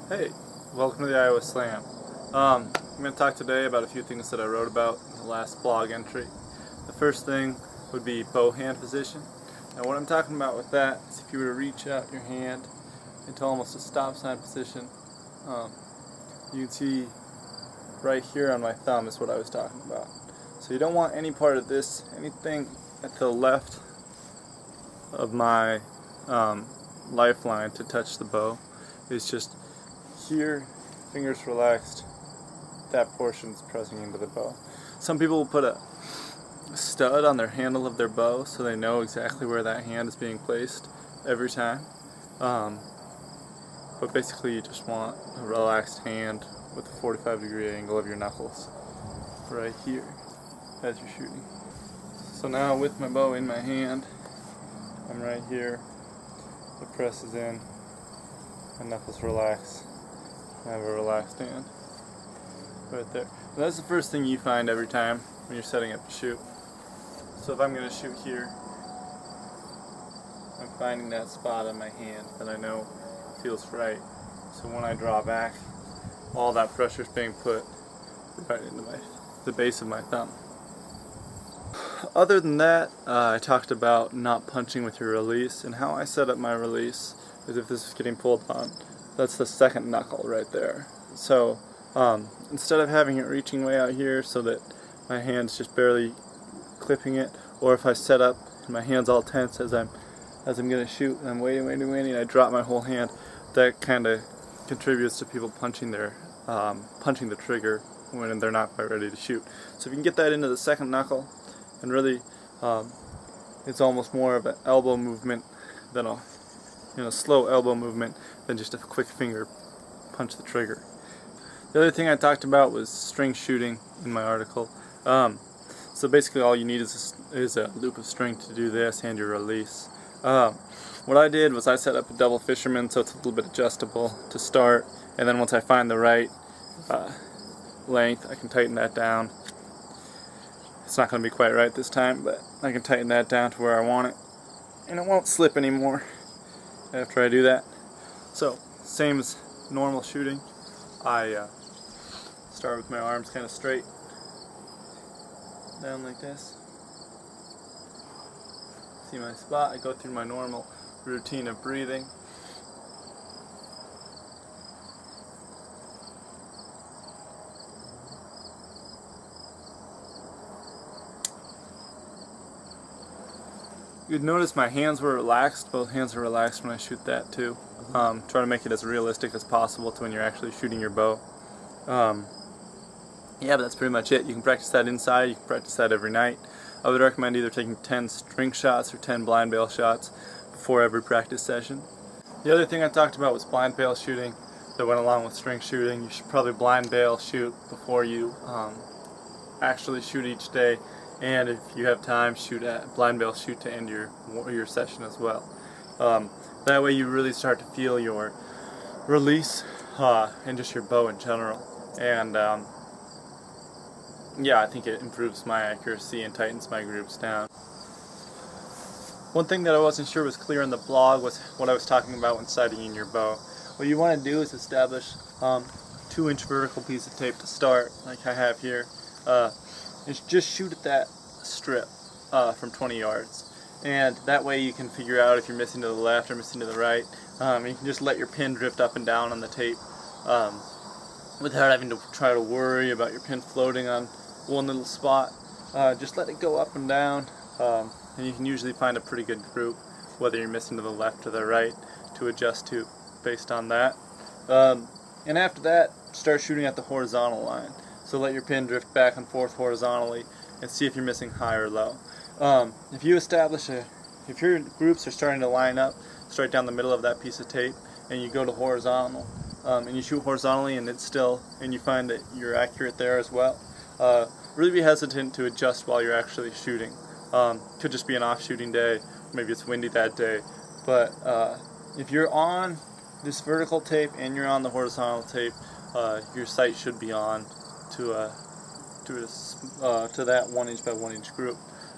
Hey, welcome to the Iowa Slam. I'm going to talk today about a few things that I wrote about in the last blog entry. The first thing would be bow hand position. Now what I'm talking about with that is if you were to reach out your hand into almost a stop sign position, you can see right here on my thumb is what I was talking about. So you don't want any part of this, anything at the left of my lifeline to touch the bow. It's just here, fingers relaxed, that portion's pressing into the bow. Some people will put a stud on their handle of their bow so they know exactly where that hand is being placed every time. But basically you just want a relaxed hand with a 45-degree angle of your knuckles right here as you're shooting. So now with my bow in my hand, I'm right here, it presses in, my knuckles relax. I have a relaxed hand right there. And that's the first thing you find every time when you're setting up to shoot. So if I'm going to shoot here, I'm finding that spot on my hand that I know feels right. So when I draw back, all that pressure is being put right into the base of my thumb. Other than that, I talked about not punching with your release, and how I set up my release is if this is getting pulled on. That's the second knuckle right there. So instead of having it reaching way out here so that my hand's just barely clipping it, or if I set up and my hand's all tense as I'm going to shoot and I'm waiting, and I drop my whole hand, that kind of contributes to people punching the trigger when they're not quite ready to shoot. So if you can get that into the second knuckle, and really it's almost more of an elbow movement than a slow elbow movement than just a quick finger punch the trigger. The other thing I talked about was string shooting in my article. So basically all you need is a loop of string to do this and your release. What I did was I set up a double fisherman so it's a little bit adjustable to start, and then once I find the right length I can tighten that down. It's not going to be quite right this time, but I can tighten that down to where I want it, and it won't slip anymore after I do that. So, same as normal shooting, I start with my arms kind of straight, down like this. See my spot, I go through my normal routine of breathing. You'd notice my hands were relaxed. Both hands are relaxed when I shoot that too. Try to make it as realistic as possible to when you're actually shooting your bow. Yeah, but that's pretty much it. You can practice that inside. You can practice that every night. I would recommend either taking 10 string shots or 10 blind bail shots before every practice session. The other thing I talked about was blind bail shooting that went along with string shooting. You should probably blind bail shoot before you actually shoot each day. And if you have time, blind bail shoot to end your session as well. That way you really start to feel your release and just your bow in general. And yeah, I think it improves my accuracy and tightens my groups down. One thing that I wasn't sure was clear in the blog was what I was talking about when sighting in your bow. What you want to do is establish a 2-inch vertical piece of tape to start, like I have here. Just shoot at that strip from 20 yards, and that way you can figure out if you're missing to the left or missing to the right. You can just let your pin drift up and down on the tape without having to try to worry about your pin floating on one little spot. Just let it go up and down, and you can usually find a pretty good group, whether you're missing to the left or the right, to adjust to based on that. And after that, start shooting at the horizontal line. So let your pin drift back and forth horizontally and see if you're missing high or low. If your groups are starting to line up straight down the middle of that piece of tape, and you go to horizontal, and you shoot horizontally and you find that you're accurate there as well, really be hesitant to adjust while you're actually shooting. Could just be an off shooting day, maybe it's windy that day, but if you're on this vertical tape and you're on the horizontal tape, your sight should be on to that 1 inch by 1 inch group.